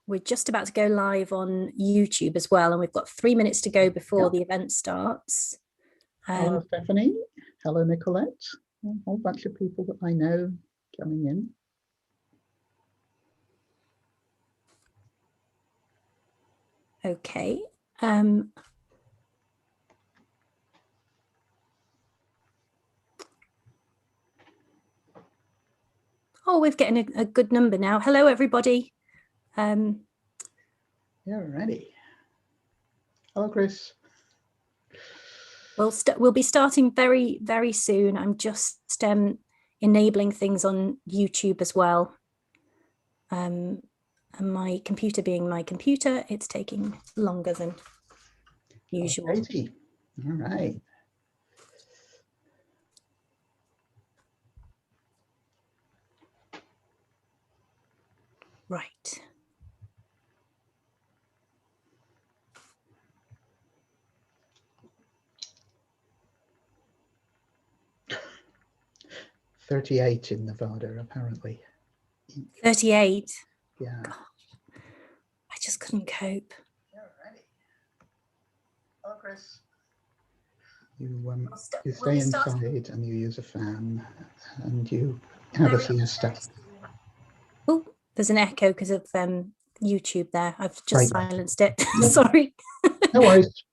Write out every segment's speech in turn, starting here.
we're just about to go live on YouTube as well, and we've got 3 minutes to go before the event starts. Hello, Stephanie. Hello, Nicolette. A whole bunch of people that I know coming in. Okay. Oh, we're getting a good number now. Hello, everybody. Yeah, ready. Hello, Chris. We'll be starting very, very soon. I'm just enabling things on YouTube as well. And my computer being my computer, it's taking longer than usual. Okay. All right. Right. $38 in Nevada, apparently. 38. Yeah. God, I just couldn't cope. Yeah, ready. Hello, Chris. You stay inside and you use a fan and you have a siesta. Oh, there's an echo because of YouTube there. I've just silenced it. Yep. Sorry. No worries.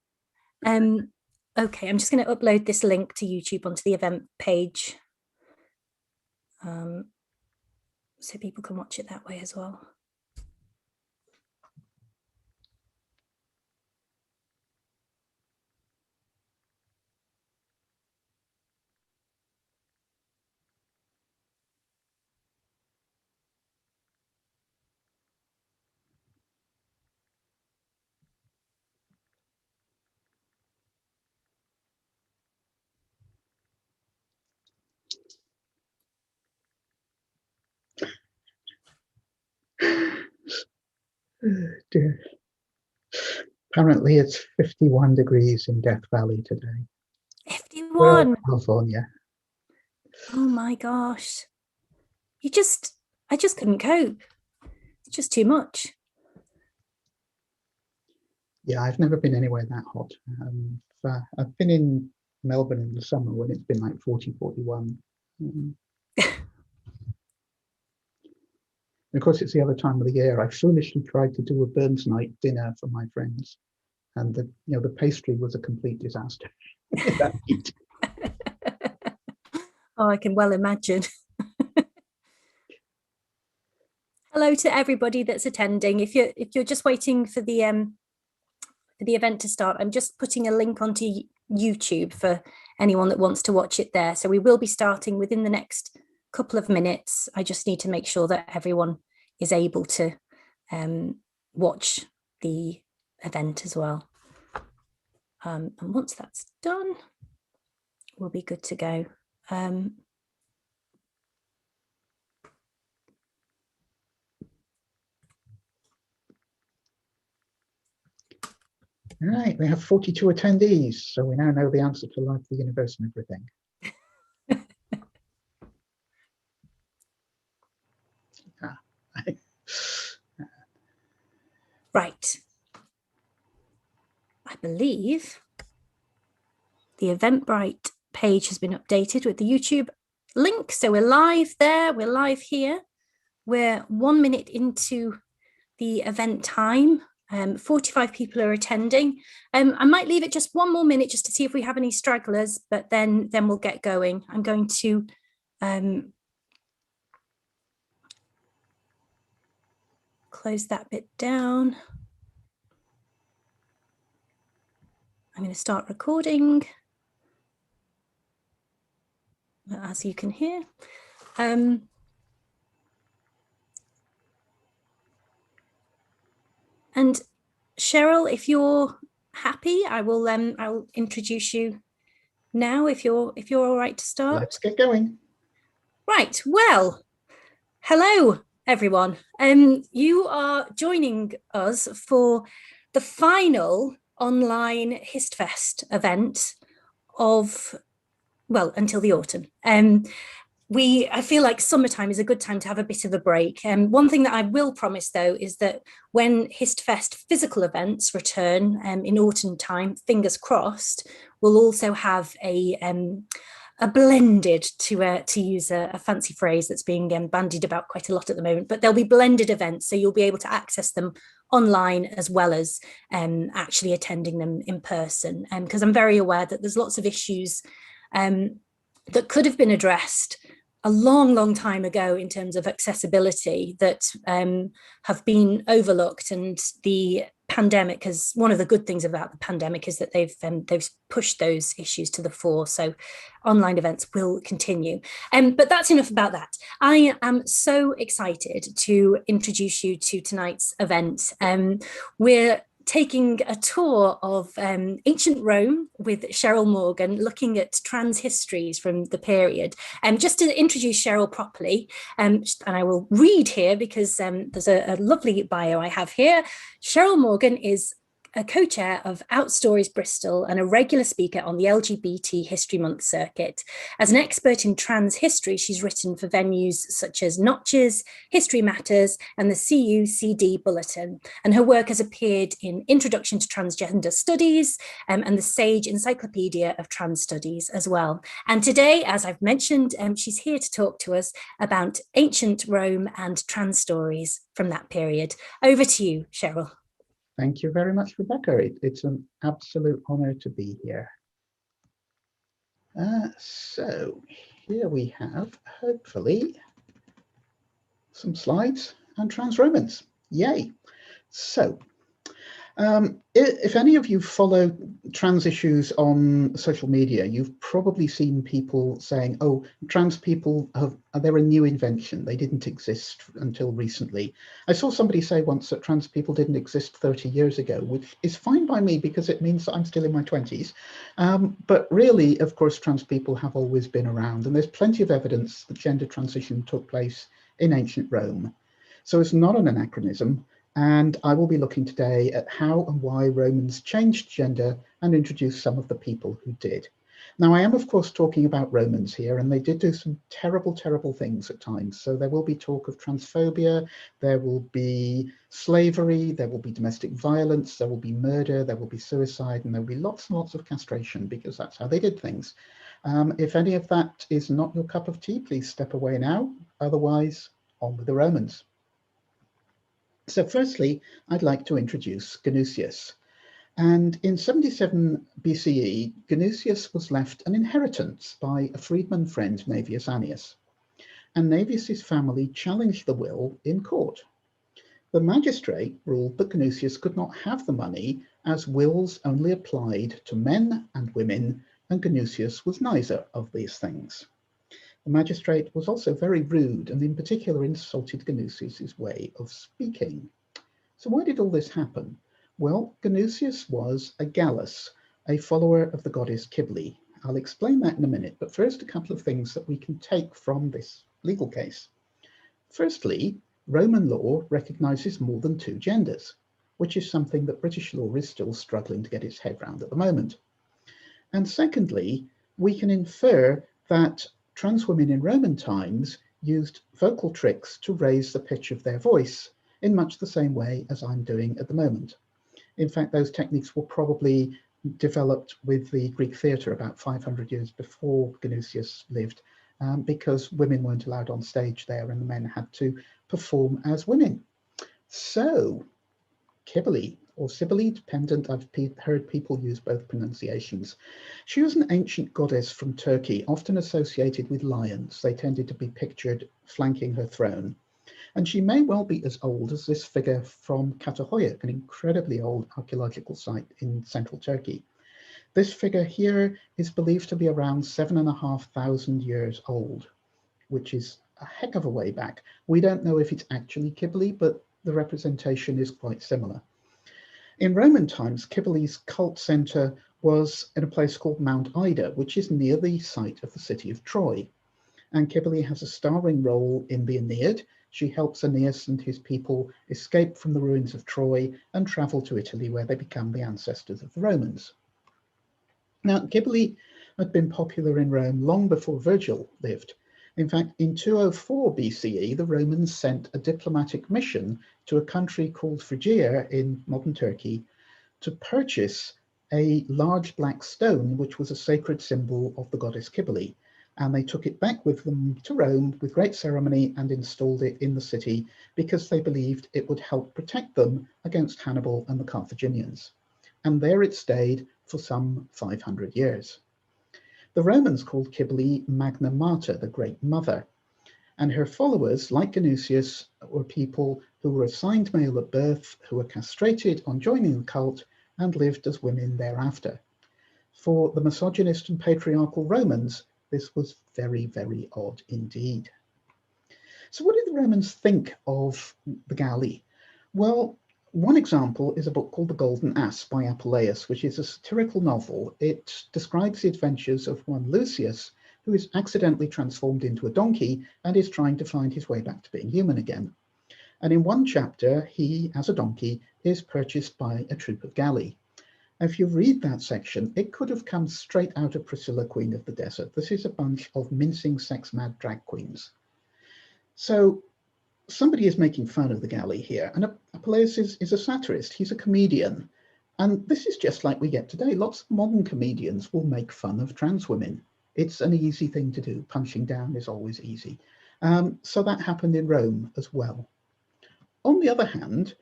Okay, I'm just going to upload this link to YouTube onto the event page. So people can watch it that way as well. Dear. Apparently it's 51 degrees in Death Valley today. 51. California. Oh my gosh. I just couldn't cope. It's just too much. Yeah, I've never been anywhere that hot. I've been in Melbourne in the summer when it's been like 40, 41. Of course, it's the other time of the year. I foolishly tried to do a Burns night dinner for my friends, and the pastry was a complete disaster. Oh, I can well imagine. Hello to everybody that's attending. If you're just waiting for the event to start, I'm just putting a link onto YouTube for anyone that wants to watch it there. So we will be starting within the next couple of minutes. I just need to make sure that everyone is able to watch the event as well. And once that's done, we'll be good to go. All right, we have 42 attendees, so we now know the answer to Life, the Universe, and everything. Right. I believe the Eventbrite page has been updated with the YouTube link. So we're live there. We're live here. We're 1 minute into the event time. 45 people are attending. I might leave it just 1 more minute just to see if we have any stragglers, but then we'll get going. I'm going to close that bit down. I'm going to start recording, as you can hear. And Cheryl, if you're happy, I'll introduce you now. If you're all right to start. Let's get going. Right. Well, hello everyone. You are joining us for the final online HistFest event of, well, until the autumn. I feel like summertime is a good time to have a bit of a break. One thing that I will promise, though, is that when HistFest physical events return in autumn time, fingers crossed, we'll also have a blended, to use a fancy phrase that's being bandied about quite a lot at the moment, but there'll be blended events, so you'll be able to access them online as well as actually attending them in person. Because I'm very aware that there's lots of issues that could have been addressed a long, long time ago in terms of accessibility that have been overlooked. And the pandemic is one of the good things about the pandemic is that they've pushed those issues to the fore. So online events will continue. But that's enough about that. I am so excited to introduce you to tonight's event. We're taking a tour of ancient Rome with Cheryl Morgan, looking at trans histories from the period. Just to introduce Cheryl properly, and I will read here because there's a lovely bio I have here. Cheryl Morgan is a co-chair of Outstories Bristol and a regular speaker on the LGBT History Month circuit. As an expert in trans history, she's written for venues such as Notches, History Matters, and the CUCD Bulletin. And her work has appeared in Introduction to Transgender Studies and the Sage Encyclopedia of Trans Studies as well. And today, as I've mentioned, she's here to talk to us about ancient Rome and trans stories from that period. Over to you, Cheryl. Thank you very much, Rebecca. It's an absolute honor to be here. So here we have, hopefully, some slides and trans Romans. Yay. So if any of you follow trans issues on social media, you've probably seen people saying, oh, trans people they're a new invention. They didn't exist until recently. I saw somebody say once that trans people didn't exist 30 years ago, which is fine by me because it means that I'm still in my 20s. But really, of course, trans people have always been around, and there's plenty of evidence that gender transition took place in ancient Rome. So it's not an anachronism. And I will be looking today at how and why Romans changed gender and introduced some of the people who did. Now, I am, of course, talking about Romans here, and they did do some terrible, terrible things at times. So there will be talk of transphobia, there will be slavery, there will be domestic violence, there will be murder, there will be suicide, and there will be lots and lots of castration because that's how they did things. If any of that is not your cup of tea, please step away now. Otherwise, on with the Romans. So firstly, I'd like to introduce Ganusius. And in 77 BCE, Ganusius was left an inheritance by a freedman friend, Naevius Annius. And Naevius's family challenged the will in court. The magistrate ruled that Ganusius could not have the money as wills only applied to men and women, and Ganusius was neither of these things. The magistrate was also very rude and in particular insulted Ganusius' way of speaking. So why did all this happen? Well, Ganusius was a Gallus, a follower of the goddess Cybele. I'll explain that in a minute, but first a couple of things that we can take from this legal case. Firstly, Roman law recognizes more than two genders, which is something that British law is still struggling to get its head around at the moment. And secondly, we can infer that trans women in Roman times used vocal tricks to raise the pitch of their voice in much the same way as I'm doing at the moment. In fact, those techniques were probably developed with the Greek theatre about 500 years before Ganusius lived, because women weren't allowed on stage there and the men had to perform as women. So, Cybele, or Cybele, dependent, I've heard people use both pronunciations. She was an ancient goddess from Turkey, often associated with lions. They tended to be pictured flanking her throne. And she may well be as old as this figure from Çatalhöyük, an incredibly old archaeological site in central Turkey. This figure here is believed to be around 7,500 years old, which is a heck of a way back. We don't know if it's actually Cybele, but the representation is quite similar. In Roman times, Cybele's cult center was in a place called Mount Ida, which is near the site of the city of Troy. And Cybele has a starring role in the Aeneid. She helps Aeneas and his people escape from the ruins of Troy and travel to Italy, where they become the ancestors of the Romans. Now, Cybele had been popular in Rome long before Virgil lived, In fact, in 204 BCE, the Romans sent a diplomatic mission to a country called Phrygia in modern Turkey to purchase a large black stone, which was a sacred symbol of the goddess Cybele. And they took it back with them to Rome with great ceremony and installed it in the city because they believed it would help protect them against Hannibal and the Carthaginians. And there it stayed for some 500 years. The Romans called Cybele Magna Mater, the Great Mother, and her followers, like Genesius, were people who were assigned male at birth, who were castrated on joining the cult, and lived as women thereafter. For the misogynist and patriarchal Romans, this was very, very odd indeed. So what did the Romans think of the Galli? Well, one example is a book called The Golden Ass by Apuleius, which is a satirical novel. It describes the adventures of one Lucius, who is accidentally transformed into a donkey and is trying to find his way back to being human again. And in one chapter, he, as a donkey, is purchased by a troop of Galli. If you read that section, it could have come straight out of Priscilla, Queen of the Desert. This is a bunch of mincing sex-mad drag queens. So somebody is making fun of the Galli here, and Apuleius is a satirist, he's a comedian. And this is just like we get today. Lots of modern comedians will make fun of trans women. It's an easy thing to do. Punching down is always easy. So that happened in Rome as well. On the other hand,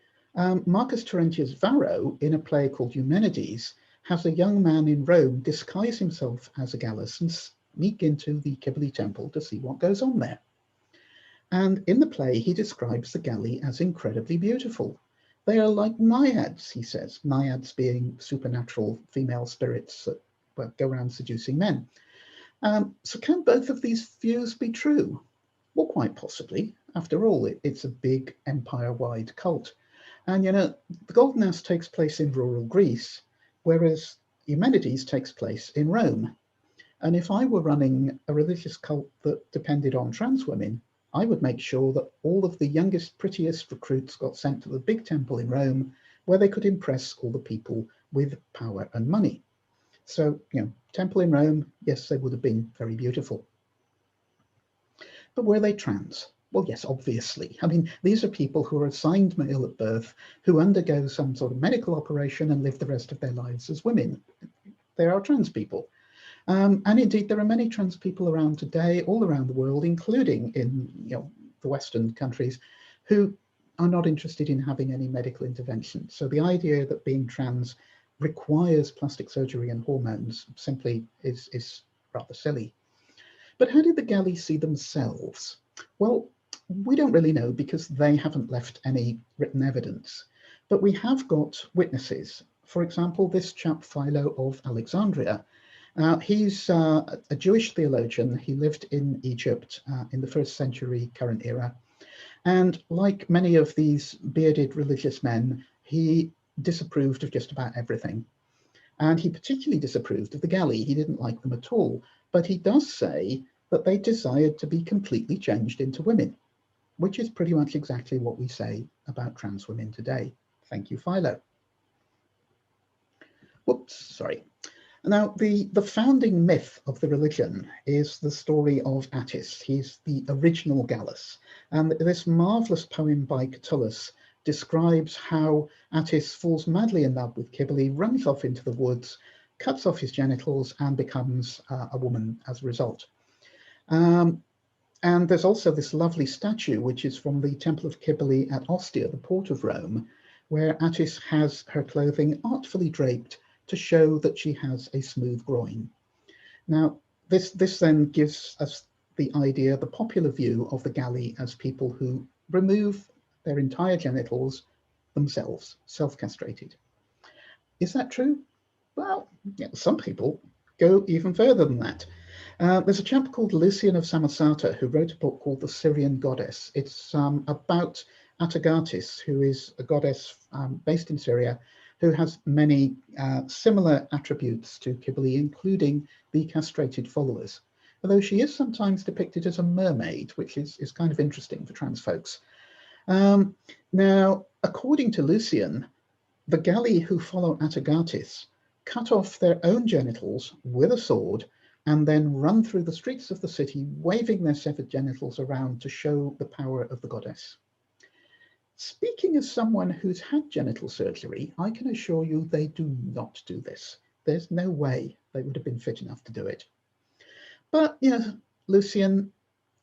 Marcus Terentius Varro, in a play called Eumenides, has a young man in Rome disguise himself as a Gallus and sneak into the Cybele temple to see what goes on there. And in the play, he describes the Galli as incredibly beautiful. They are like naiads, he says, naiads being supernatural female spirits that go around seducing men. So can both of these views be true? Well, quite possibly. After all, it's a big empire-wide cult. And, you know, the Golden Ass takes place in rural Greece, whereas Eumenides takes place in Rome. And if I were running a religious cult that depended on trans women, I would make sure that all of the youngest, prettiest recruits got sent to the big temple in Rome, where they could impress all the people with power and money. So, you know, temple in Rome, yes, they would have been very beautiful. But were they trans? Well, yes, obviously. I mean, these are people who are assigned male at birth, who undergo some sort of medical operation and live the rest of their lives as women. They are trans people. And indeed, there are many trans people around today, all around the world, including in the Western countries, who are not interested in having any medical intervention. So the idea that being trans requires plastic surgery and hormones simply is rather silly. But how did the Galli see themselves? Well, we don't really know because they haven't left any written evidence. But we have got witnesses. For example, this chap Philo of Alexandria. He's a Jewish theologian. He lived in Egypt in the 1st century current era. And like many of these bearded religious men, he disapproved of just about everything. And he particularly disapproved of the Galli. He didn't like them at all. But he does say that they desired to be completely changed into women, which is pretty much exactly what we say about trans women today. Thank you, Philo. Whoops, sorry. Now, the founding myth of the religion is the story of Attis. He's the original Gallus. And this marvelous poem by Catullus describes how Attis falls madly in love with Cybele, runs off into the woods, cuts off his genitals, and becomes a woman as a result. And there's also this lovely statue, which is from the Temple of Cybele at Ostia, the port of Rome, where Attis has her clothing artfully draped to show that she has a smooth groin. Now, this then gives us the idea, the popular view of the Galli as people who remove their entire genitals themselves, self-castrated. Is that true? Well, yeah, some people go even further than that. There's a chap called Lucian of Samosata who wrote a book called The Syrian Goddess. It's about Atargatis, who is a goddess based in Syria, who has many similar attributes to Cybele, including the castrated followers, although she is sometimes depicted as a mermaid, which is kind of interesting for trans folks. Now, according to Lucian, the Galli who follow Atargatis cut off their own genitals with a sword and then run through the streets of the city, waving their severed genitals around to show the power of the goddess. Speaking as someone who's had genital surgery, I can assure you they do not do this. There's no way they would have been fit enough to do it. But, you know, Lucian,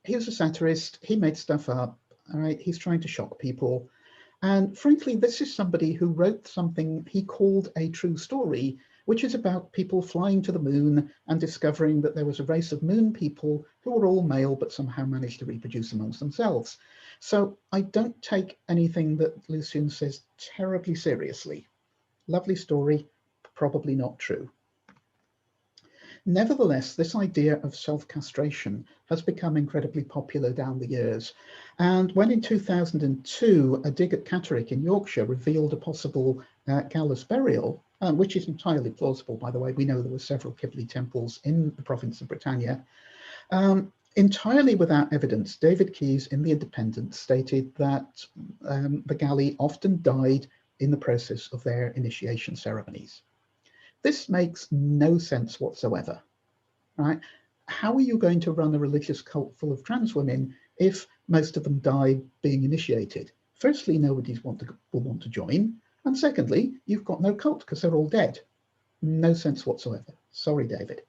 he was a satirist. He made stuff up. All right, he's trying to shock people. And frankly, this is somebody who wrote something he called a true story, which is about people flying to the moon and discovering that there was a race of moon people who were all male but somehow managed to reproduce amongst themselves. So I don't take anything that Lucian says terribly seriously. Lovely story, probably not true. Nevertheless, this idea of self-castration has become incredibly popular down the years. And when in 2002, a dig at Catterick in Yorkshire revealed a possible Gallus burial, which is entirely plausible, by the way. We know there were several Kibli temples in the province of Britannia. Entirely without evidence, David Keyes in The Independent stated that the Galli often died in the process of their initiation ceremonies. This makes no sense whatsoever, right? How are you going to run a religious cult full of trans women if most of them die being initiated? Firstly, nobody will want to join. And secondly, you've got no cult because they're all dead. No sense whatsoever. Sorry, David.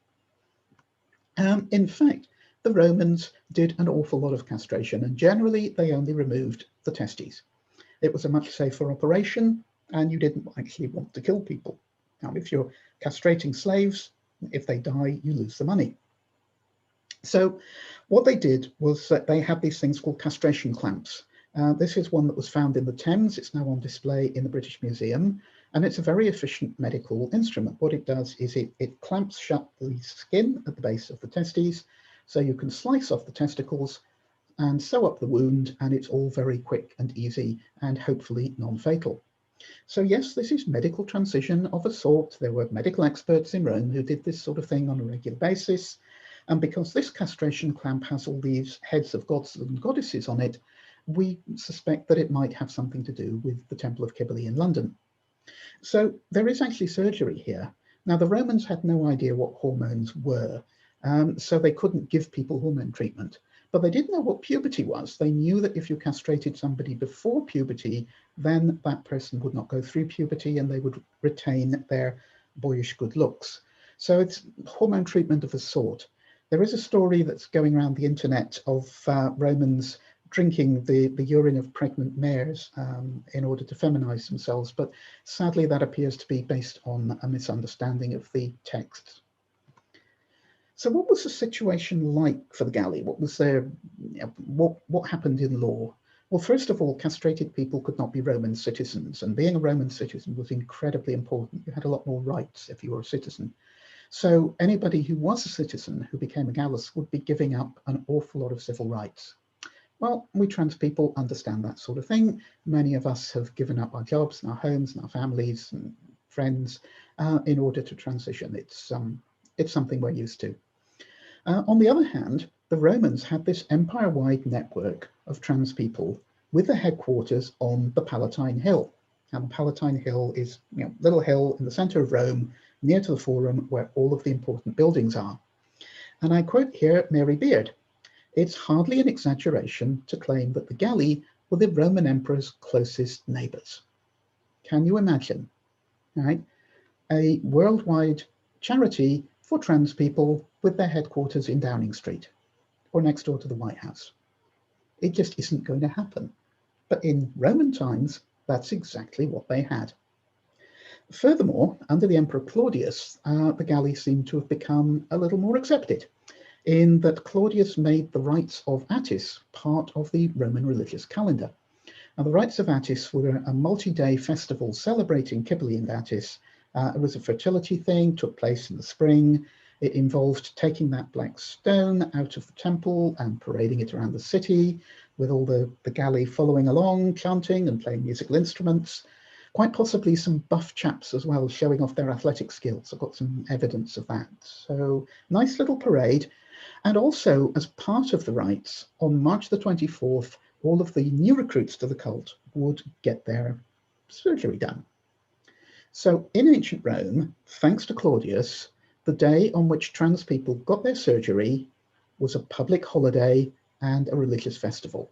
In fact, the Romans did an awful lot of castration, and generally they only removed the testes. It was a much safer operation, and you didn't actually want to kill people. Now, if you're castrating slaves, if they die, you lose the money. So what they did was that they had these things called castration clamps. This is one that was found in the Thames. It's now on display in the British Museum, and it's a very efficient medical instrument. What it does is it clamps shut the skin at the base of the testes, so you can slice off the testicles and sew up the wound, and it's all very quick and easy and hopefully non-fatal. So yes, this is medical transition of a sort. There were medical experts in Rome who did this sort of thing on a regular basis. And because this castration clamp has all these heads of gods and goddesses on it, we suspect that it might have something to do with the Temple of Cybele in London. So there is actually surgery here. Now, the Romans had no idea what hormones were, so they couldn't give people hormone treatment. But they did know what puberty was. They knew that if you castrated somebody before puberty, then that person would not go through puberty and they would retain their boyish good looks. So it's hormone treatment of a sort. There is a story that's going around the internet of Romans drinking the urine of pregnant mares in order to feminize themselves, but sadly that appears to be based on a misunderstanding of the text. So what was the situation like for the Galli? What was their, what happened in law? Well, first of all, castrated people could not be Roman citizens, and being a Roman citizen was incredibly important. You had a lot more rights if you were a citizen. So anybody who was a citizen who became a Gallus would be giving up an awful lot of civil rights. Well, we trans people understand that sort of thing. Many of us have given up our jobs and our homes and our families and friends in order to transition. It's something we're used to. On the other hand, the Romans had this empire-wide network of trans people with their headquarters on the Palatine Hill. And the Palatine Hill is a little hill in the center of Rome, near to the Forum, where all of the important buildings are. And I quote here Mary Beard: "It's hardly an exaggeration to claim that the Galli were the Roman emperor's closest neighbors." Can you imagine? Right? A worldwide charity for trans people with their headquarters in Downing Street or next door to the White House. It just isn't going to happen. But in Roman times, that's exactly what they had. Furthermore, under the Emperor Claudius, the Galli seem to have become a little more accepted, in that Claudius made the rites of Attis part of the Roman religious calendar. Now, the rites of Attis were a multi-day festival celebrating Cybele and Attis. It was a fertility thing, took place in the spring. It involved taking that black stone out of the temple and parading it around the city, with all the Galli following along, chanting and playing musical instruments. Quite possibly some buff chaps as well, showing off their athletic skills. I've got some evidence of that. So nice little parade. And also, as part of the rites, on March the 24th, all of the new recruits to the cult would get their surgery done. So in ancient Rome, thanks to Claudius, the day on which trans people got their surgery was a public holiday and a religious festival.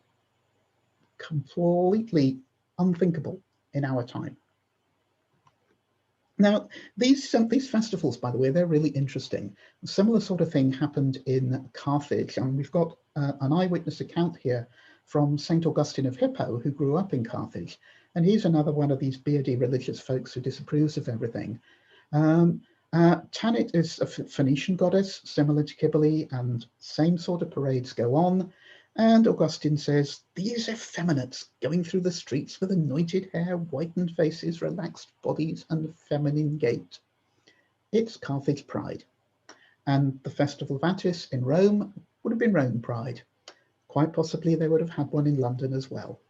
Completely unthinkable in our time. Now, these festivals, by the way, they're really interesting. A similar sort of thing happened in Carthage, and we've got an eyewitness account here from St. Augustine of Hippo, who grew up in Carthage, and he's another one of these beardy religious folks who disapproves of everything. Tanit is a Phoenician goddess, similar to Cybele, and same sort of parades go on. And Augustine says, these effeminates going through the streets with anointed hair, whitened faces, relaxed bodies, and feminine gait. It's Carthage pride. And the Festival of Attis in Rome would have been Rome pride. Quite possibly they would have had one in London as well.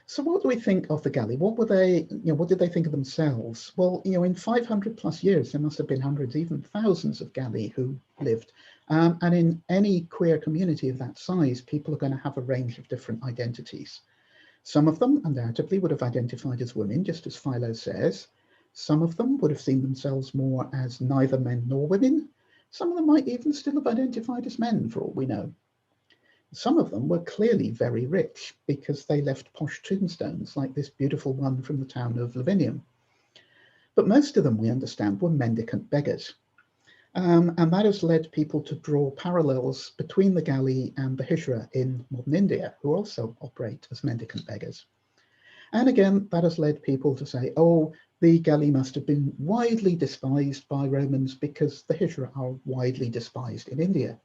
So what do we think of the Galli? What were they, what did they think of themselves? Well, in 500 plus years, there must have been hundreds, even thousands of Galli who lived. And in any queer community of that size, people are going to have a range of different identities. Some of them undoubtedly would have identified as women, just as Philo says. Some of them would have seen themselves more as neither men nor women. Some of them might even still have identified as men, for all we know. Some of them were clearly very rich because they left posh tombstones like this beautiful one from the town of Lavinium. But most of them, we understand, were mendicant beggars. And that has led people to draw parallels between the Galli and the Hijra in modern India, who also operate as mendicant beggars. And again, that has led people to say, oh, the Galli must have been widely despised by Romans because the Hijra are widely despised in India,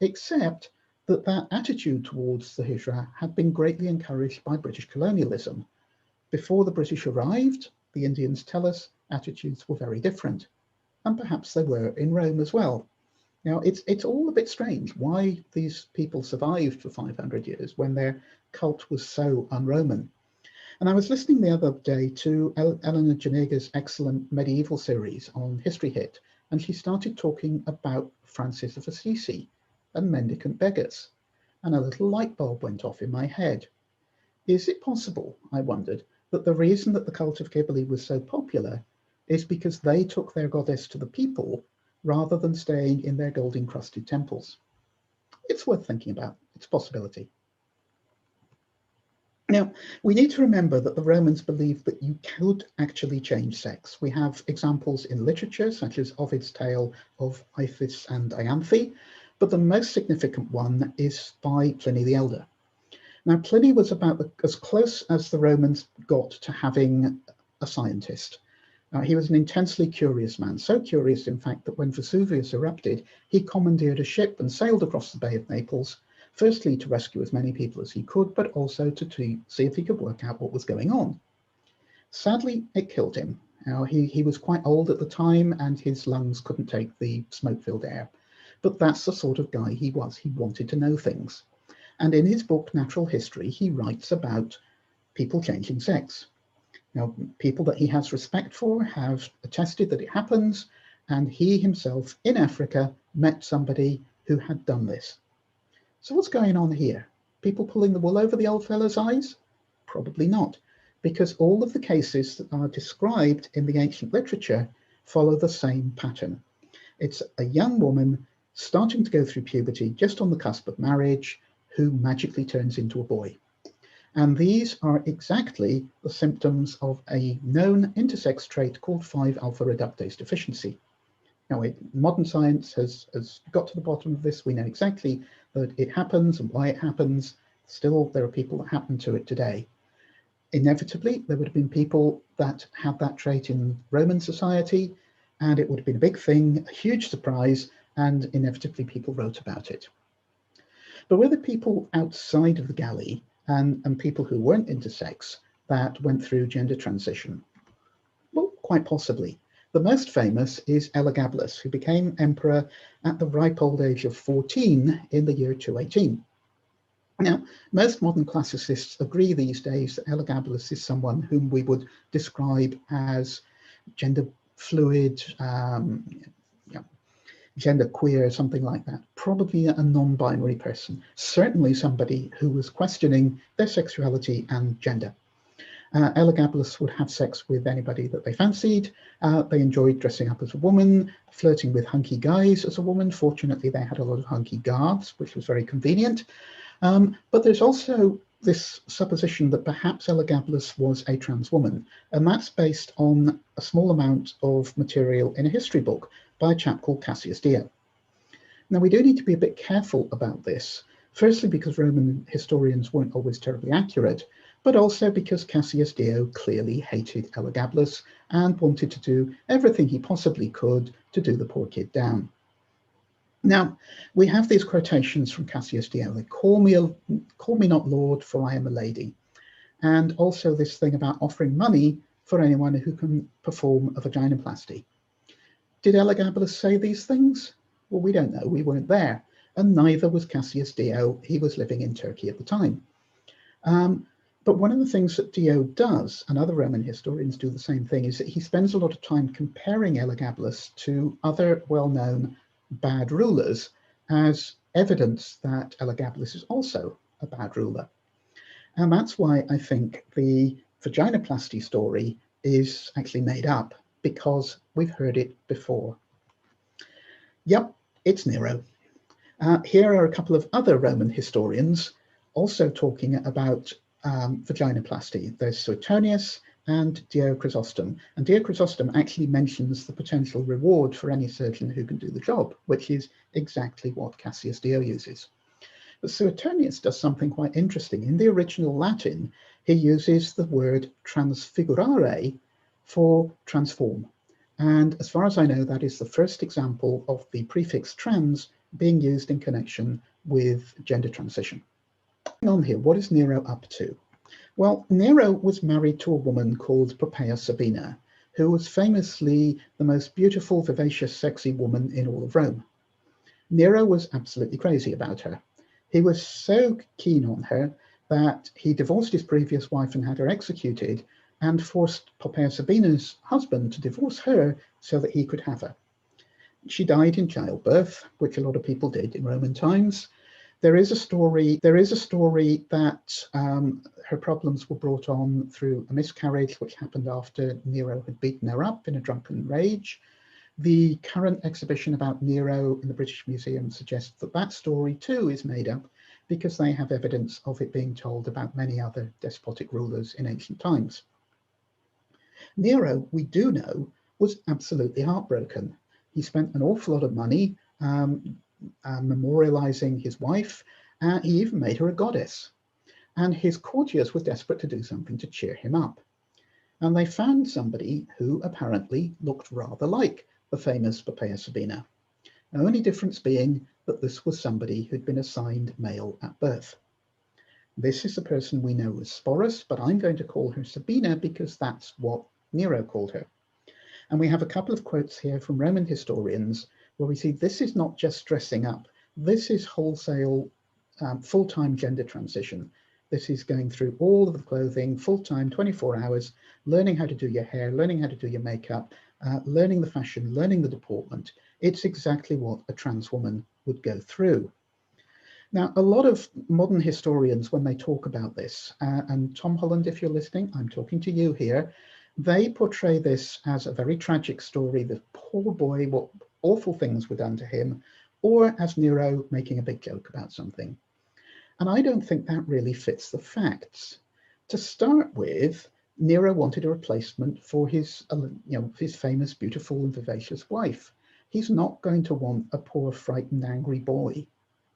except that that attitude towards the Hijra had been greatly encouraged by British colonialism. Before the British arrived, the Indians tell us attitudes were very different, and perhaps they were in Rome as well. Now, it's all a bit strange why these people survived for 500 years when their cult was so un-Roman. And I was listening the other day to Eleanor Janega's excellent medieval series on History Hit, and she started talking about Francis of Assisi and mendicant beggars, and a little light bulb went off in my head. Is it possible, I wondered, that the reason that the cult of Cybele was so popular is because they took their goddess to the people rather than staying in their gold-encrusted temples? It's worth thinking about. It's a possibility. Now, we need to remember that the Romans believed that you could actually change sex. We have examples in literature, such as Ovid's tale of Iphis and Ianthe, but the most significant one is by Pliny the Elder. Now, Pliny was about as close as the Romans got to having a scientist. He was an intensely curious man, so curious, in fact, that when Vesuvius erupted, he commandeered a ship and sailed across the Bay of Naples, firstly to rescue as many people as he could, but also to see if he could work out what was going on. Sadly, it killed him. Now, he was quite old at the time, and his lungs couldn't take the smoke-filled air. But that's the sort of guy he was. He wanted to know things. And in his book, Natural History, he writes about people changing sex. Now, people that he has respect for have attested that it happens, and he himself in Africa met somebody who had done this. So what's going on here? People pulling the wool over the old fellow's eyes? Probably not, because all of the cases that are described in the ancient literature follow the same pattern. It's a young woman starting to go through puberty, just on the cusp of marriage, who magically turns into a boy. And these are exactly the symptoms of a known intersex trait called 5-alpha reductase deficiency. Now, modern science has got to the bottom of this. We know exactly that it happens and why it happens. Still, there are people that happen to it today. Inevitably, there would have been people that had that trait in Roman society, and it would have been a big thing, a huge surprise, and inevitably people wrote about it. But were there people outside of the Galli and people who weren't intersex that went through gender transition? Well, quite possibly. The most famous is Elagabalus, who became emperor at the ripe old age of 14 in the year 218. Now, most modern classicists agree these days that Elagabalus is someone whom we would describe as gender fluid, gender queer, something like that. Probably a non-binary person, certainly somebody who was questioning their sexuality and gender. Elagabalus would have sex with anybody that they fancied. They enjoyed dressing up as a woman, flirting with hunky guys as a woman. Fortunately, they had a lot of hunky guards, which was very convenient. But there's also this supposition that perhaps Elagabalus was a trans woman, and that's based on a small amount of material in a history book by a chap called Cassius Dio. Now, we do need to be a bit careful about this, firstly because Roman historians weren't always terribly accurate, but also because Cassius Dio clearly hated Elagabalus and wanted to do everything he possibly could to do the poor kid down. Now, we have these quotations from Cassius Dio. They call me not lord, for I am a lady. And also this thing about offering money for anyone who can perform a vaginoplasty. Did Elagabalus say these things? Well, we don't know. We weren't there. And neither was Cassius Dio. He was living in Turkey at the time. But one of the things that Dio does, and other Roman historians do the same thing, is that he spends a lot of time comparing Elagabalus to other well-known bad rulers as evidence that Elagabalus is also a bad ruler. And that's why I think the vaginoplasty story is actually made up, because we've heard it before. Yep, it's Nero. Here are a couple of other Roman historians also talking about vaginoplasty. There's Suetonius and Dio Chrysostom. And Dio Chrysostom actually mentions the potential reward for any surgeon who can do the job, which is exactly what Cassius Dio uses. But Suetonius does something quite interesting. In the original Latin, he uses the word transfigurare for transform. And as far as I know, that is the first example of the prefix trans being used in connection with gender transition. Hang on here, what is Nero up to? Well, Nero was married to a woman called Poppaea Sabina, who was famously the most beautiful, vivacious, sexy woman in all of Rome. Nero was absolutely crazy about her. He was so keen on her that he divorced his previous wife and had her executed, and forced Poppaea Sabina's husband to divorce her so that he could have her. She died in childbirth, which a lot of people did in Roman times. There is a story that her problems were brought on through a miscarriage, which happened after Nero had beaten her up in a drunken rage. The current exhibition about Nero in the British Museum suggests that that story too is made up, because they have evidence of it being told about many other despotic rulers in ancient times. Nero, we do know, was absolutely heartbroken. He spent an awful lot of money memorializing his wife. He even made her a goddess. And his courtiers were desperate to do something to cheer him up. And they found somebody who apparently looked rather like the famous Poppaea Sabina. The only difference being that this was somebody who'd been assigned male at birth. This is the person we know as Sporus, but I'm going to call her Sabina because that's what Nero called her. And we have a couple of quotes here from Roman historians where we see this is not just dressing up. This is wholesale full-time gender transition. This is going through all of the clothing, full-time, 24 hours, learning how to do your hair, learning how to do your makeup, learning the fashion, learning the deportment. It's exactly what a trans woman would go through. Now, a lot of modern historians, when they talk about this, and Tom Holland, if you're listening, I'm talking to you here, they portray this as a very tragic story, the poor boy, what awful things were done to him, or as Nero making a big joke about something. And I don't think that really fits the facts. To start with, Nero wanted a replacement for his famous, beautiful and vivacious wife. He's not going to want a poor, frightened, angry boy.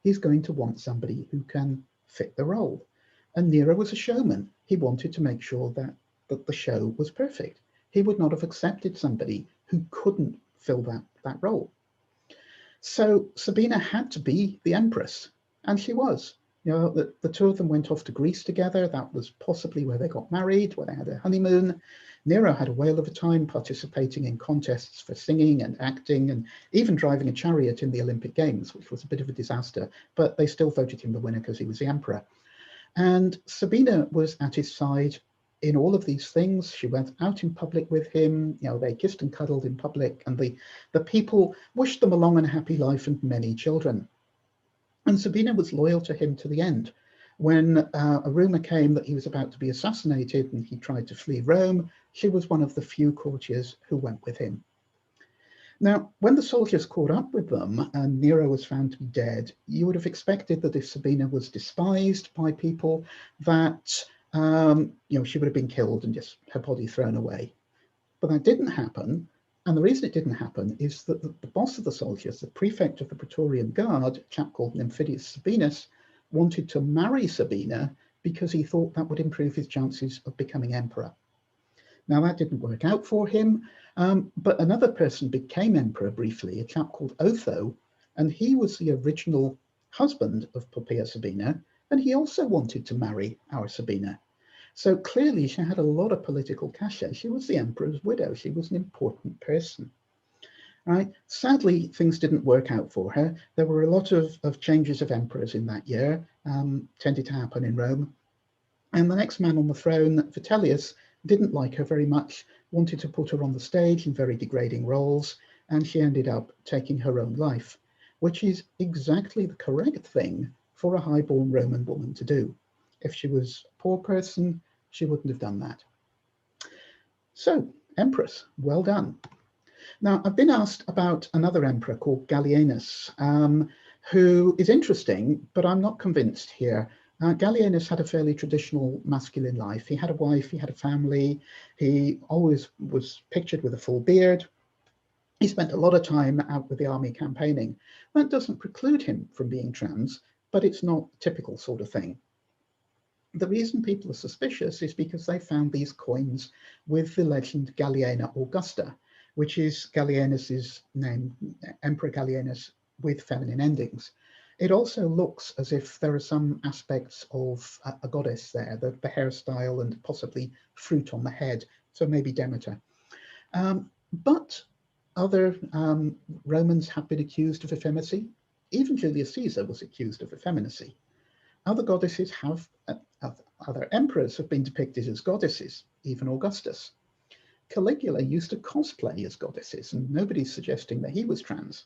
He's going to want somebody who can fit the role. And Nero was a showman. He wanted to make sure that the show was perfect. He would not have accepted somebody who couldn't fill that role. So Sabina had to be the empress, and she was. You know, the two of them went off to Greece together. That was possibly where they got married, where they had a honeymoon. Nero had a whale of a time participating in contests for singing and acting, and even driving a chariot in the Olympic Games, which was a bit of a disaster, but they still voted him the winner because he was the emperor. And Sabina was at his side in all of these things. She went out in public with him. You know, they kissed and cuddled in public, and the people wished them a long and happy life and many children. And Sabina was loyal to him to the end. When a rumor came that he was about to be assassinated and he tried to flee Rome, she was one of the few courtiers who went with him. Now, when the soldiers caught up with them and Nero was found to be dead, you would have expected that if Sabina was despised by people, that she would have been killed and just her body thrown away. But that didn't happen. And the reason it didn't happen is that the boss of the soldiers, the prefect of the Praetorian Guard, a chap called Nymphidius Sabinus, wanted to marry Sabina because he thought that would improve his chances of becoming emperor. Now, that didn't work out for him, but another person became emperor briefly, a chap called Otho, and he was the original husband of Poppaea Sabina, and he also wanted to marry our Sabina. So clearly she had a lot of political cachet. She was the emperor's widow. She was an important person. Right? Sadly, things didn't work out for her. There were a lot of changes of emperors in that year, tended to happen in Rome. And the next man on the throne, Vitellius, didn't like her very much, wanted to put her on the stage in very degrading roles, and she ended up taking her own life, which is exactly the correct thing for a high-born Roman woman to do. If she was a poor person, she wouldn't have done that. So, Empress, well done. Now, I've been asked about another emperor called Gallienus, who is interesting, but I'm not convinced here. Gallienus had a fairly traditional masculine life. He had a wife, he had a family, he always was pictured with a full beard. He spent a lot of time out with the army campaigning. That doesn't preclude him from being trans, but it's not a typical sort of thing. The reason people are suspicious is because they found these coins with the legend Galliena Augusta, which is Gallienus's name, Emperor Gallienus, with feminine endings. It also looks as if there are some aspects of a goddess there, the hairstyle and possibly fruit on the head, so maybe Demeter. But other Romans have been accused of effeminacy. Even Julius Caesar was accused of effeminacy. Other goddesses have, other emperors have been depicted as goddesses, even Augustus. Caligula used to cosplay as goddesses, and nobody's suggesting that he was trans.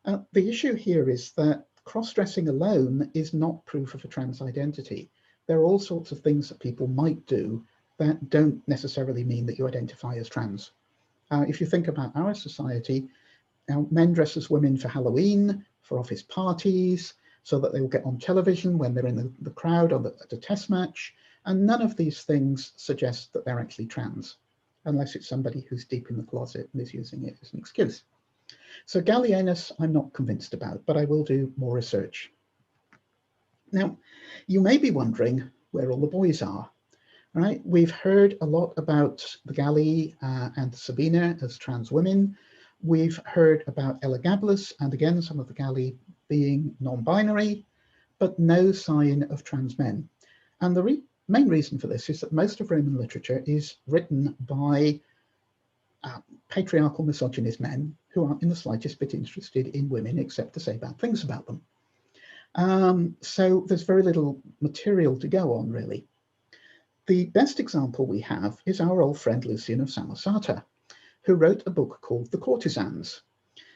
The issue here is that cross-dressing alone is not proof of a trans identity. There are all sorts of things that people might do that don't necessarily mean that you identify as trans. If you think about our society, men dress as women for Halloween, for office parties, so that they will get on television when they're in the crowd or at a test match, and none of these things suggest that they're actually trans, unless it's somebody who's deep in the closet and is using it as an excuse. So Gallienus, I'm not convinced about, but I will do more research. Now, you may be wondering where all the boys are, right? We've heard a lot about the Galli and Sabina as trans women. We've heard about Elagabalus and again, some of the Galli being non-binary, but no sign of trans men. And the main reason for this is that most of Roman literature is written by patriarchal misogynist men who aren't in the slightest bit interested in women except to say bad things about them. So there's very little material to go on, really. The best example we have is our old friend Lucian of Samosata, who wrote a book called The Courtesans.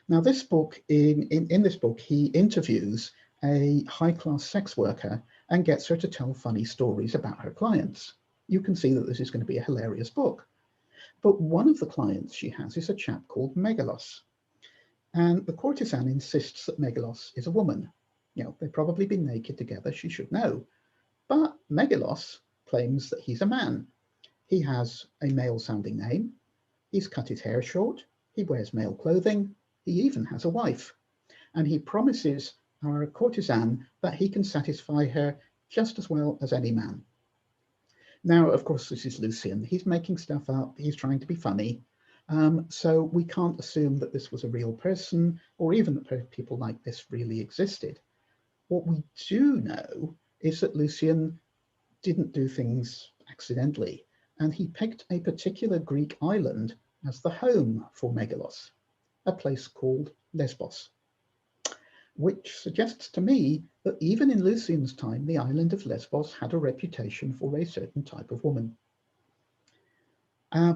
Now, this book, in this book, he interviews a high-class sex worker and gets her to tell funny stories about her clients. You can see that this is going to be a hilarious book. But one of the clients she has is a chap called Megalos. And the courtesan insists that Megalos is a woman. You know, they've probably been naked together, she should know. But Megalos claims that he's a man. He has a male-sounding name. He's cut his hair short. He wears male clothing. He even has a wife. And he promises our courtesan that he can satisfy her just as well as any man. Now, of course, this is Lucian. He's making stuff up. He's trying to be funny. So we can't assume that this was a real person or even that people like this really existed. What we do know is that Lucian didn't do things accidentally, and he picked a particular Greek island as the home for Megalos, a place called Lesbos, which suggests to me that even in Lucian's time, the island of Lesbos had a reputation for a certain type of woman.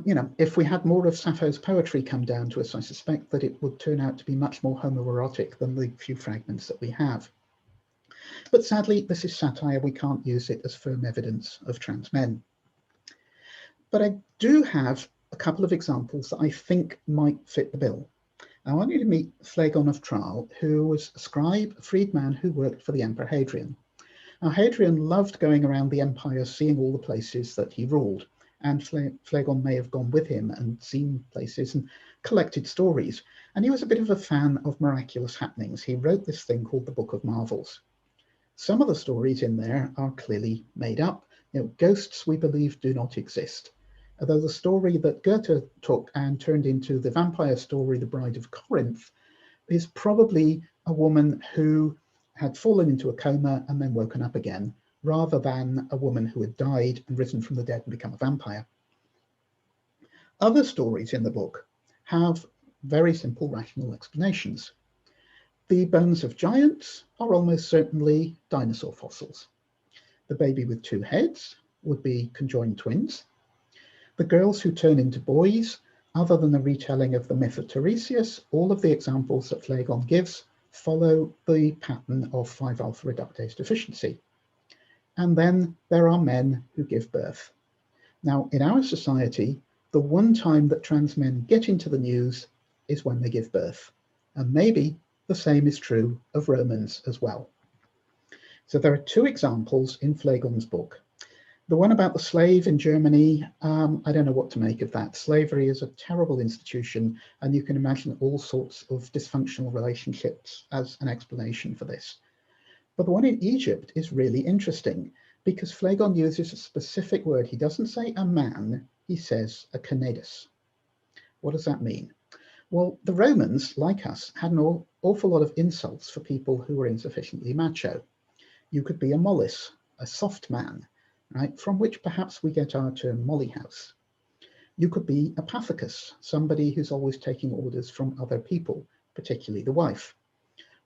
You know, if we had more of Sappho's poetry come down to us, I suspect that it would turn out to be much more homoerotic than the few fragments that we have. But sadly, this is satire. We can't use it as firm evidence of trans men. But I do have a couple of examples that I think might fit the bill. I want you to meet Phlegon of Trall, who was a scribe, a freedman who worked for the Emperor Hadrian. Now, Hadrian loved going around the empire, seeing all the places that he ruled, and Phlegon may have gone with him and seen places and collected stories. And he was a bit of a fan of miraculous happenings. He wrote this thing called the Book of Marvels. Some of the stories in there are clearly made up. Ghosts, we believe, do not exist. Although the story that Goethe took and turned into the vampire story, The Bride of Corinth, is probably a woman who had fallen into a coma and then woken up again, rather than a woman who had died and risen from the dead and become a vampire. Other stories in the book have very simple rational explanations. The bones of giants are almost certainly dinosaur fossils. The baby with two heads would be conjoined twins. The girls who turn into boys, other than the retelling of the myth of Tiresias, all of the examples that Phlegon gives follow the pattern of 5-alpha reductase deficiency. And then there are men who give birth. Now, in our society, the one time that trans men get into the news is when they give birth. And maybe the same is true of Romans as well. So there are two examples in Phlegon's book. The one about the slave in Germany, I don't know what to make of that. Slavery is a terrible institution, and you can imagine all sorts of dysfunctional relationships as an explanation for this. But the one in Egypt is really interesting because Phlegon uses a specific word. He doesn't say a man, he says a Cnidus. What does that mean? Well, the Romans, like us, had an awful lot of insults for people who were insufficiently macho. You could be a mollis, a soft man, right, from which perhaps we get our term mollyhouse. You could be a pathicus, somebody who's always taking orders from other people, particularly the wife.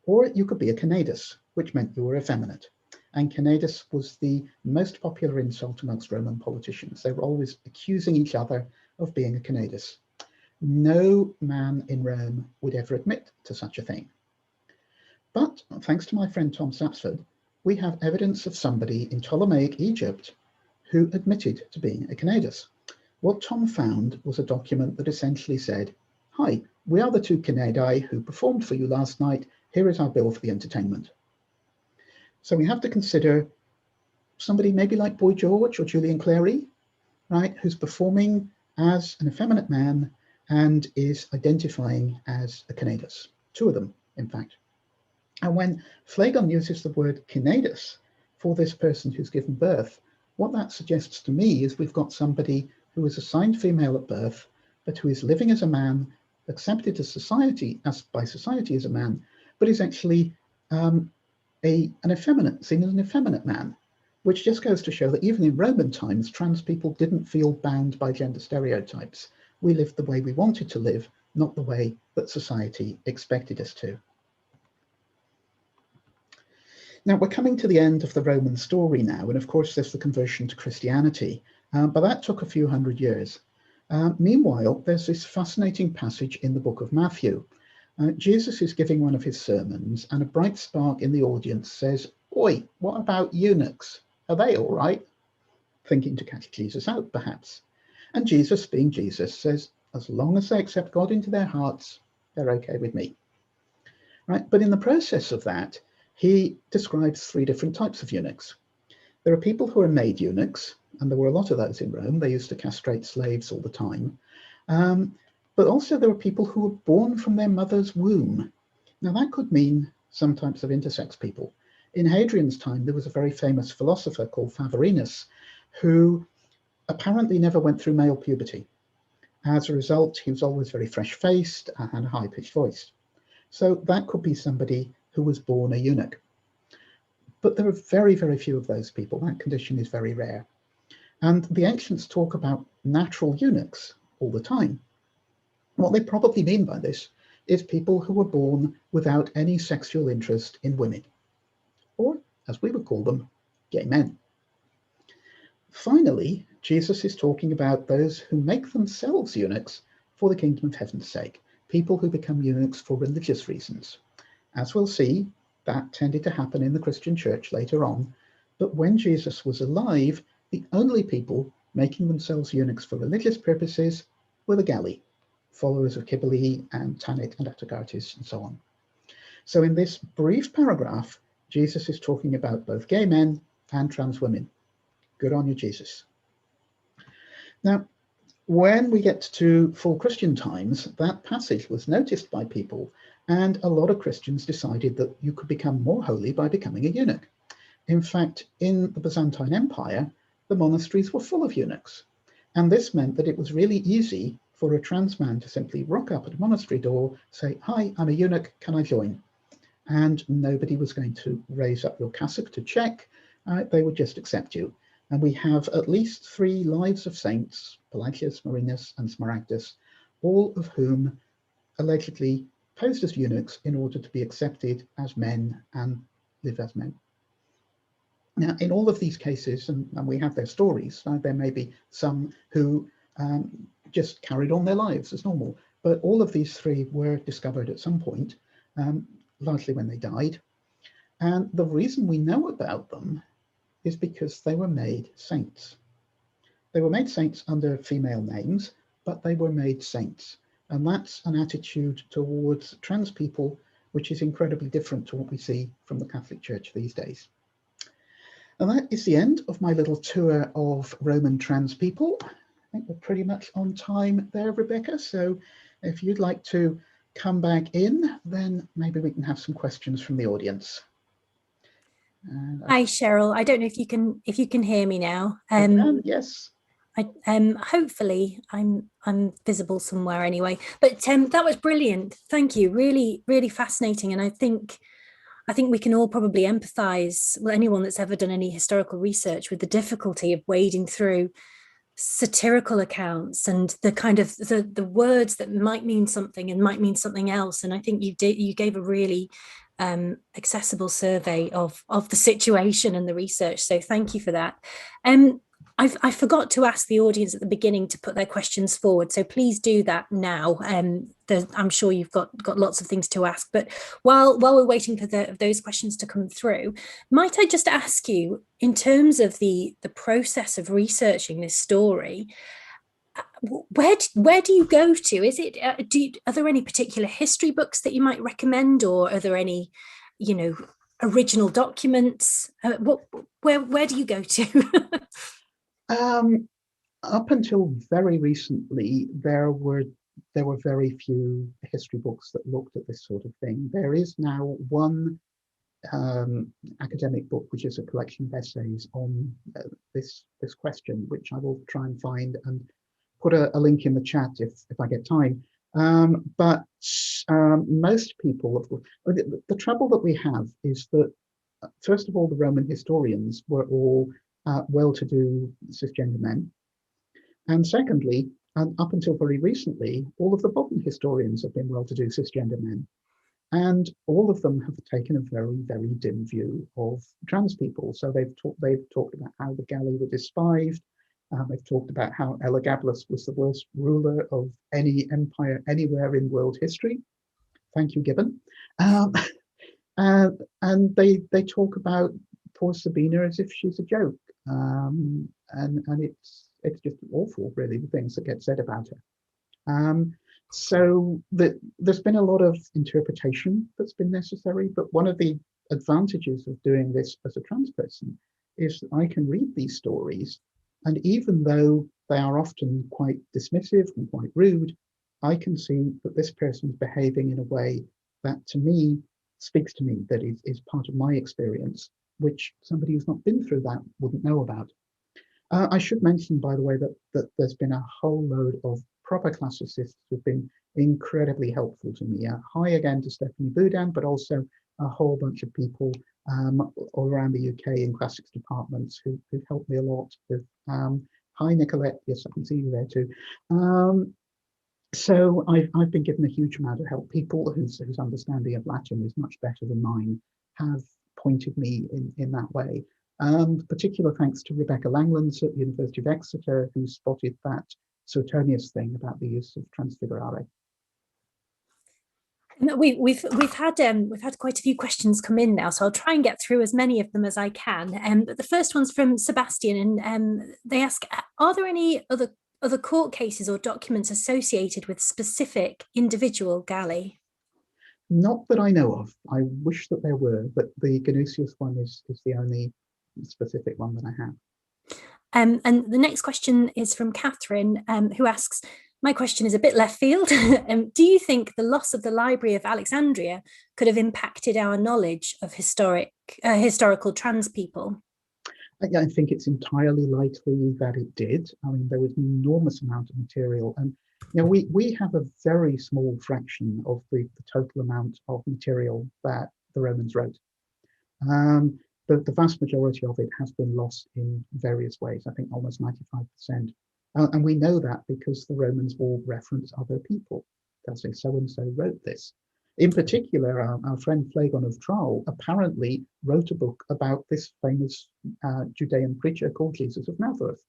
Or you could be a Cnidus, which meant you were effeminate. And Cnidus was the most popular insult amongst Roman politicians. They were always accusing each other of being a Cnidus. No man in Rome would ever admit to such a thing. But thanks to my friend Tom Sapsford, we have evidence of somebody in Ptolemaic Egypt who admitted to being a Cnidus. What Tom found was a document that essentially said, "Hi, we are the two Cnidi who performed for you last night. Here is our bill for the entertainment." So we have to consider somebody maybe like Boy George or Julian Clary, right, who's performing as an effeminate man and is identifying as a Cnidus. Two of them, in fact. And when Phlegon uses the word Cnidus for this person who's given birth, what that suggests to me is we've got somebody who was assigned female at birth, but who is living as a man, accepted by society as a man, but is actually seen as an effeminate man, which just goes to show that even in Roman times, trans people didn't feel bound by gender stereotypes. We lived the way we wanted to live, not the way that society expected us to. Now, we're coming to the end of the Roman story now, and of course there's the conversion to Christianity, but that took a few hundred years. Meanwhile, there's this fascinating passage in the book of Matthew. Jesus is giving one of his sermons, and a bright spark in the audience says, "Oi, what about eunuchs? Are they all right?" Thinking to catch Jesus out, perhaps. And Jesus, being Jesus, says, as long as they accept God into their hearts, they're okay with me. Right? But in the process of that, he describes three different types of eunuchs. There are people who are made eunuchs, and there were a lot of those in Rome. They used to castrate slaves all the time. But also there were people who were born from their mother's womb. Now that could mean some types of intersex people. In Hadrian's time, there was a very famous philosopher called Favorinus, who apparently never went through male puberty. As a result, he was always very fresh-faced and had a high-pitched voice. So that could be somebody who was born a eunuch. But there are very, very few of those people. That condition is very rare. And the ancients talk about natural eunuchs all the time. What they probably mean by this is people who were born without any sexual interest in women, or, as we would call them, gay men. Finally, Jesus is talking about those who make themselves eunuchs for the kingdom of heaven's sake, people who become eunuchs for religious reasons. As we'll see, That tended to happen in the Christian church later on. But when Jesus was alive, the only people making themselves eunuchs for religious purposes were the Galli, followers of Cybele and Tanit and Atargatis and so on. So in this brief paragraph, Jesus is talking about both gay men and trans women. Good on you, Jesus. Now, when we get to full Christian times, that passage was noticed by people, and a lot of Christians decided that you could become more holy by becoming a eunuch. In fact, in the Byzantine Empire, the monasteries were full of eunuchs, and this meant that it was really easy for a trans man to simply rock up at a monastery door, say, "Hi, I'm a eunuch, can I join?" And nobody was going to raise up your cassock to check. They would just accept you. And we have at least 3 lives of saints, Pelagius, Marinus, and Smaragdus, all of whom allegedly posed as eunuchs in order to be accepted as men and live as men. Now, in all of these cases, and we have their stories, there may be some who just carried on their lives as normal, but all of these 3 were discovered at some point, largely when they died. And the reason we know about them is because they were made saints. They were made saints under female names, but they were made saints. And that's an attitude towards trans people, which is incredibly different to what we see from the Catholic Church these days. And that is the end of my little tour of Roman trans people. I think we're pretty much on time there, Rebecca. So if you'd like to come back in, then maybe we can have some questions from the audience. Hi, Cheryl. I don't know if you can hear me now. Yes. Hopefully I'm visible somewhere anyway. But that was brilliant. Thank you. Really, really fascinating. And I think we can all probably empathize with anyone that's ever done any historical research with the difficulty of wading through satirical accounts and the kind of the words that might mean something and might mean something else. And I think you gave a really accessible survey of the situation and the research. So thank you for that. I forgot to ask the audience at the beginning to put their questions forward, so please do that now. I'm sure you've got lots of things to ask, but while we're waiting for those questions to come through, might I just ask you, in terms of the process of researching this story, where do you go to? Is it are there any particular history books that you might recommend, or are there any, original documents? Where do you go to? Up until very recently, there were very few history books that looked at this sort of thing. There is now one academic book, which is a collection of essays on this question, which I will try and find and put a link in the chat if I get time. But most people, the trouble that we have is that, first of all, the Roman historians were all well-to-do cisgender men. And secondly, and up until very recently, all of the modern historians have been well-to-do cisgender men. And all of them have taken a very, very dim view of trans people. So they've talked about how the Galli were despised. They've talked about how Elagabalus was the worst ruler of any empire anywhere in world history. Thank you, Gibbon. And they talk about poor Sabina as if she's a joke. And it's just awful, really, the things that get said about her. So there's been a lot of interpretation that's been necessary, but one of the advantages of doing this as a trans person is that I can read these stories, and even though they are often quite dismissive and quite rude, I can see that this person is behaving in a way that, to me, speaks to me, that is part of my experience, which somebody who's not been through that wouldn't know about. I should mention, by the way, that there's been a whole load of proper classicists who've been incredibly helpful to me. Hi again to Stephanie Boudin, but also a whole bunch of people all around the UK in classics departments who've helped me a lot. With hi Nicolette, yes, I can see you there too. So I've been given a huge amount of help. People whose understanding of Latin is much better than mine have pointed me in that way. Particular thanks to Rebecca Langlands at the University of Exeter, who spotted that Suetonius thing about the use of transfigurare. We've had quite a few questions come in now, so I'll try and get through as many of them as I can. But the first one's from Sebastian, and they ask: are there any other court cases or documents associated with specific individual Galli? Not that I know of. I wish that there were, but the Ganusius one is the only specific one that I have. And the next question is from Catherine, who asks, my question is a bit left field. Do you think the loss of the Library of Alexandria could have impacted our knowledge of historical trans people? I think it's entirely likely that it did. I mean, there was an enormous amount of material, and we have a very small fraction of the total amount of material that the Romans wrote. The vast majority of it has been lost in various ways. I think almost 95%. And we know that because the Romans all reference other people. They'll say so-and-so wrote this. In particular, our friend Phlegon of Trall apparently wrote a book about this famous Judean preacher called Jesus of Nazareth.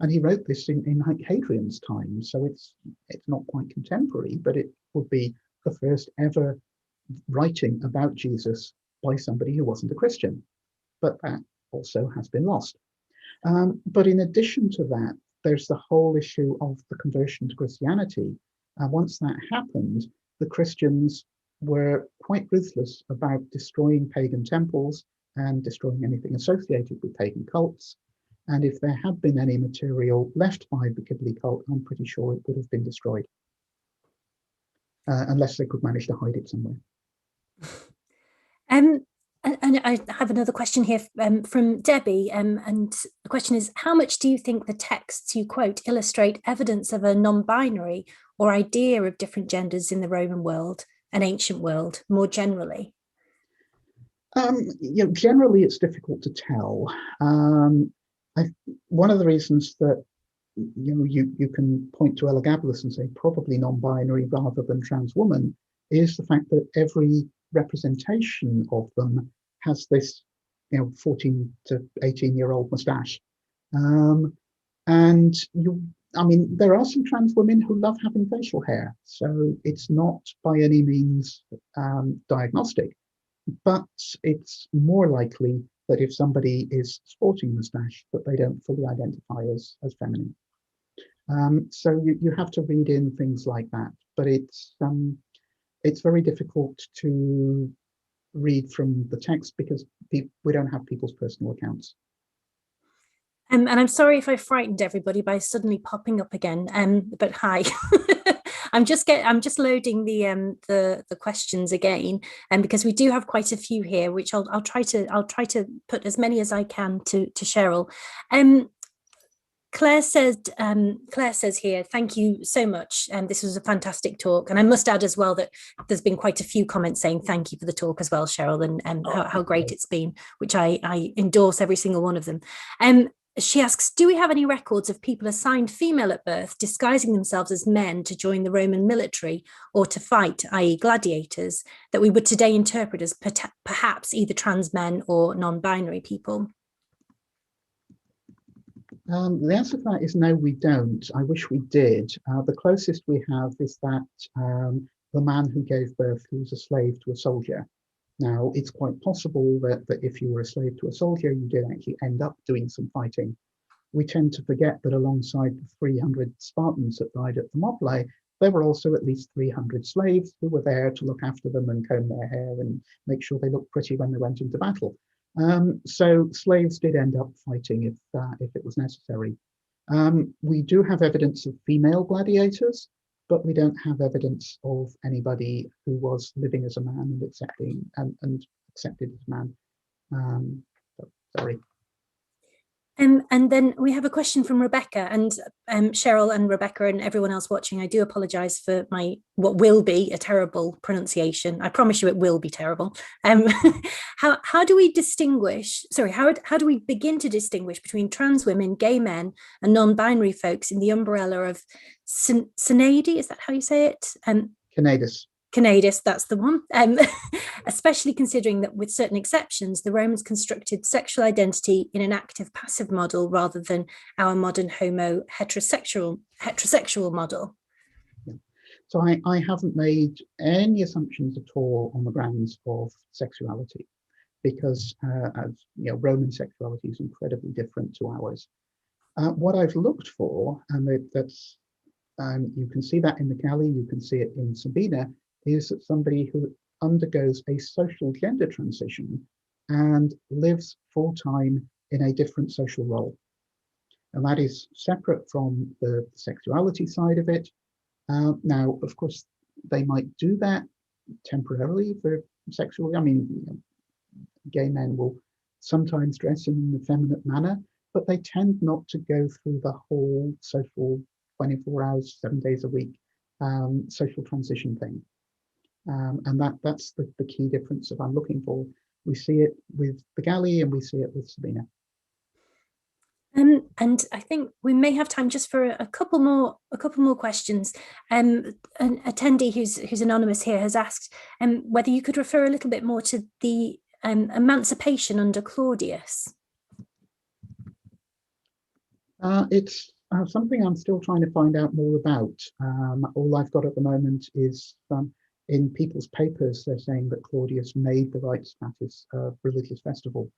And he wrote this in Hadrian's time, so it's not quite contemporary, but it would be the first ever writing about Jesus by somebody who wasn't a Christian. But that also has been lost. But in addition to that, there's the whole issue of the conversion to Christianity. Once that happened, the Christians were quite ruthless about destroying pagan temples and destroying anything associated with pagan cults. And if there had been any material left by the Qibli cult, I'm pretty sure it would have been destroyed, unless they could manage to hide it somewhere. And I have another question here from Debbie, and the question is, how much do you think the texts you quote illustrate evidence of a non-binary or idea of different genders in the Roman world and ancient world more generally? Generally, it's difficult to tell. One of the reasons that you can point to Elagabalus and say probably non-binary rather than trans woman is the fact that every representation of them has this 14 to 18-year-old mustache. And there are some trans women who love having facial hair, so it's not by any means diagnostic, but it's more likely that if somebody is sporting a mustache, that they don't fully identify as feminine. So you have to read in things like that, but it's very difficult to read from the text because we don't have people's personal accounts. And I'm sorry if I frightened everybody by suddenly popping up again. But hi, I'm just loading the questions again, and because we do have quite a few here, which I'll try to put as many as I can to Cheryl. Claire says here, thank you so much. This was a fantastic talk. And I must add as well that there's been quite a few comments saying thank you for the talk as well, Cheryl, and how great it's been, which I endorse every single one of them. She asks, do we have any records of people assigned female at birth disguising themselves as men to join the Roman military or to fight, i.e. gladiators, that we would today interpret as perhaps either trans men or non-binary people? The answer to that is no, we don't. I wish we did. The closest we have is that the man who gave birth, who was a slave to a soldier. Now, it's quite possible that if you were a slave to a soldier, you did actually end up doing some fighting. We tend to forget that alongside the 300 Spartans that died at Thermopylae, there were also at least 300 slaves who were there to look after them and comb their hair and make sure they looked pretty when they went into battle. So slaves did end up fighting if it was necessary. We do have evidence of female gladiators, but we don't have evidence of anybody who was living as a man and accepted as a man. Sorry. And then we have a question from Rebecca, and Cheryl and Rebecca and everyone else watching, I do apologise for what will be a terrible pronunciation. I promise you it will be terrible. How do we distinguish, how do we begin to distinguish between trans women, gay men and non-binary folks in the umbrella of Cneides, is that how you say it? Cneides, that's the one. Especially considering that with certain exceptions, the Romans constructed sexual identity in an active-passive model rather than our modern homo heterosexual model. Yeah. So I haven't made any assumptions at all on the grounds of sexuality, because as you know, Roman sexuality is incredibly different to ours. What I've looked for, and that's you can see that in the Galley, you can see it in Sabina, is that somebody who undergoes a social gender transition and lives full-time in a different social role. And that is separate from the sexuality side of it. Now, of course, they might do that temporarily for sexual. I mean, you know, gay men will sometimes dress in an effeminate manner, but they tend not to go through the whole social 24 hours, 7 days a week social transition thing. And that's the key difference that I'm looking for. We see it with the Galley and we see it with Sabina. And I think we may have time just for a couple more questions. An attendee who's anonymous here has asked whether you could refer a little bit more to the emancipation under Claudius. It's something I'm still trying to find out more about. All I've got at the moment is in people's papers, they're saying that Claudius made the rites pacis a religious festival.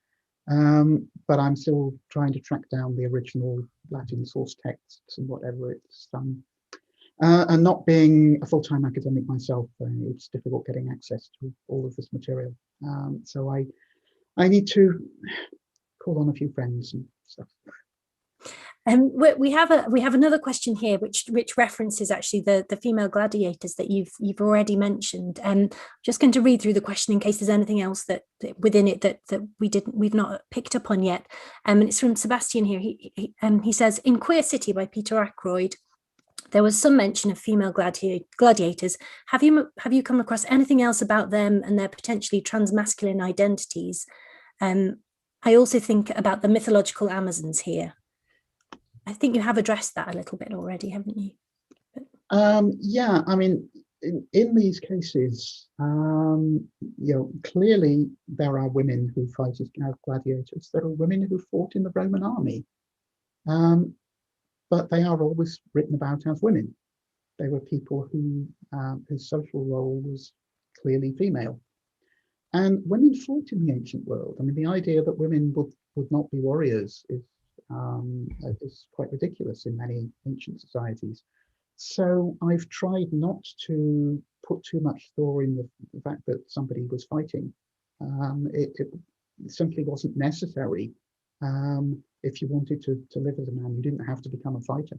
But I'm still trying to track down the original Latin source texts and whatever it's and not being a full-time academic myself, it's difficult getting access to all of this material. So I need to call on a few friends and stuff. We have another question here, which references actually the female gladiators that you've already mentioned. I'm just going to read through the question in case there's anything else that within it that we've not picked up on yet. And it's from Sebastian here. He says, in Queer City by Peter Ackroyd, there was some mention of female gladiators. Have you come across anything else about them and their potentially transmasculine identities? I also think about the mythological Amazons here. I think you have addressed that a little bit already, haven't you? Yeah, I mean, in these cases, you know, clearly there are women who fight as gladiators. There are women who fought in the Roman army, but they are always written about as women. They were people who whose social role was clearly female. And women fought in the ancient world. I mean, the idea that women would not be warriors is quite ridiculous in many ancient societies. So I've tried not to put too much store in the fact that somebody was fighting. It simply wasn't necessary. If you wanted to live as a man, you didn't have to become a fighter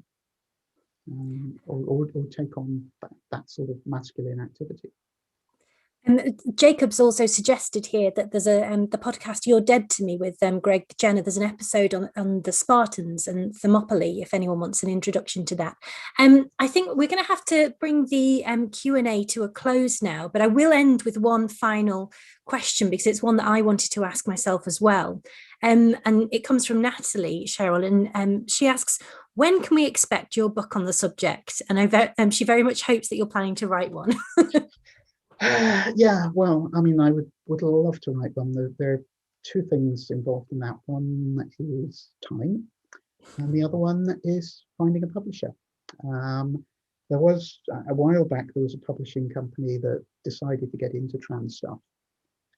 or take on that sort of masculine activity. Jacob's also suggested here that there's the podcast You're Dead to Me with Greg Jenner. There's an episode on the Spartans and Thermopylae, if anyone wants an introduction to that. I think we're going to have to bring the Q&A to a close now, but I will end with one final question because it's one that I wanted to ask myself as well. And it comes from Natalie Cheryl, and she asks, when can we expect your book on the subject? And she very much hopes that you're planning to write one. Yeah, well, I mean, I would love to write one. There are two things involved in that. One is time, and the other one is finding a publisher. There was, a while back, there was a publishing company that decided to get into trans stuff,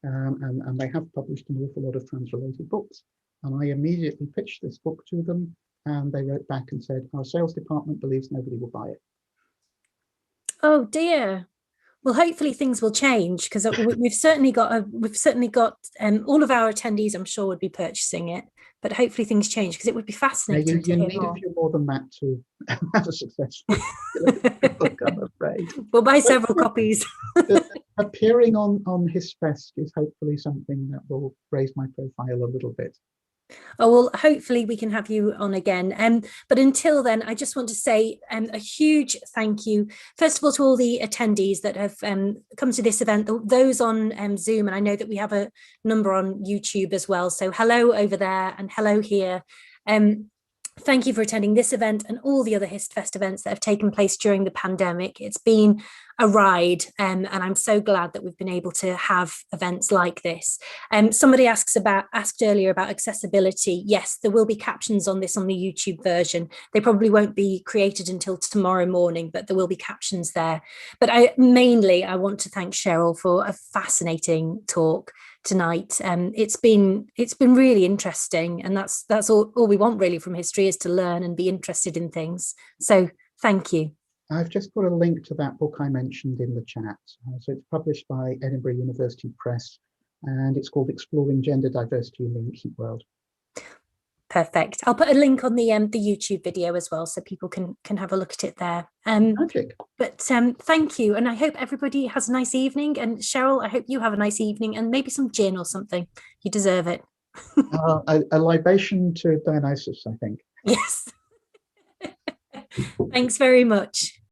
and they have published an awful lot of trans-related books. And I immediately pitched this book to them, and they wrote back and said, our sales department believes nobody will buy it. Oh dear. Well, hopefully things will change, because we've certainly got all of our attendees, I'm sure, would be purchasing it. But hopefully things change, because it would be fascinating. You need a few more than that to have a successful book, I'm afraid. We'll buy several copies. Appearing on HISFest is hopefully something that will raise my profile a little bit. Oh, well, hopefully we can have you on again. But until then, I just want to say a huge thank you, first of all, to all the attendees that have come to this event, those on Zoom, and I know that we have a number on YouTube as well. So hello over there and hello here. Thank you for attending this event and all the other HistFest events that have taken place during the pandemic. It's been a ride, and I'm so glad that we've been able to have events like this. Somebody asked earlier about accessibility. Yes, there will be captions on this on the YouTube version. They probably won't be created until tomorrow morning, but there will be captions there. But I want to thank Cheryl for a fascinating talk tonight. It's been really interesting, and that's all we want really from history, is to learn and be interested in things. So thank you. I've just put a link to that book I mentioned in the chat. So it's published by Edinburgh University Press, and it's called Exploring Gender Diversity in the Ancient World. Perfect. I'll put a link on the YouTube video as well, so people can have a look at it there. Magic. But thank you, and I hope everybody has a nice evening. And Cheryl, I hope you have a nice evening, and maybe some gin or something. You deserve it. A libation to Dionysus, I think. Yes. Thanks very much.